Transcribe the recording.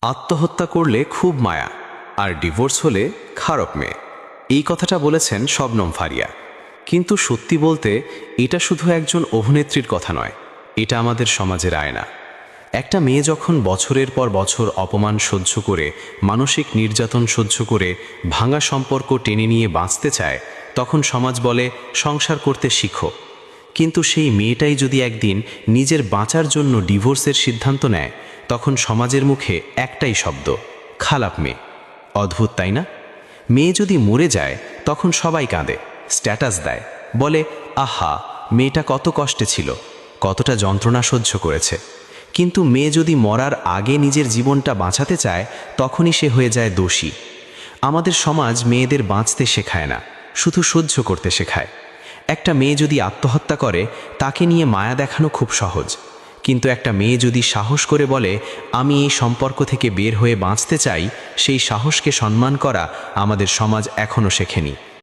আত্মহত্যা করলে খুব মায়া, আর ডিভোর্স হলে খারাপ মেয়ে। এই কথাটা বলেছেন শবনম ফারিয়া। কিন্তু সত্যি বলতে এটা শুধু একজন অভিনেত্রীর কথা নয়, এটা আমাদের সমাজের আয়না। একটা মেয়ে যখন বছরের পর বছর অপমান সহ্য করে, মানসিক নির্যাতন সহ্য করে, ভাঙা সম্পর্ক টেনে নিয়ে বাঁচতে চায়, তখন সমাজ বলে সংসার করতে শিখো। কিন্তু সেই মেয়েটাই যদি একদিন নিজের বাঁচার জন্য ডিভোর্সের সিদ্ধান্ত নেয়, তখন সমাজের মুখে একটাই শব্দ, খারাপ মেয়ে। অদ্ভুত তাই না? মেয়ে যদি মরে যায় তখন সবাই কাঁদে, স্ট্যাটাস দেয়, বলে আহা, মেয়েটা কত কষ্টে ছিল, কতটা যন্ত্রণা সহ্য করেছে। কিন্তু মেয়ে যদি মরার আগে নিজের জীবনটা বাঁচাতে চায়, তখনই সে হয়ে যায় দোষী। আমাদের সমাজ মেয়েদের বাঁচতে শেখায় না, শুধু সহ্য করতে শেখায়। একটা মেয়ে যদি আত্মহত্যা করে, তাকে নিয়ে মায়া দেখানো খুব সহজ। কিন্তু একটা মেয়ে যদি সাহস করে বলে আমি এই সম্পর্ক থেকে বের হয়ে বাঁচতে চাই, সেই সাহসকে সম্মান করা আমাদের সমাজ এখনও শেখেনি।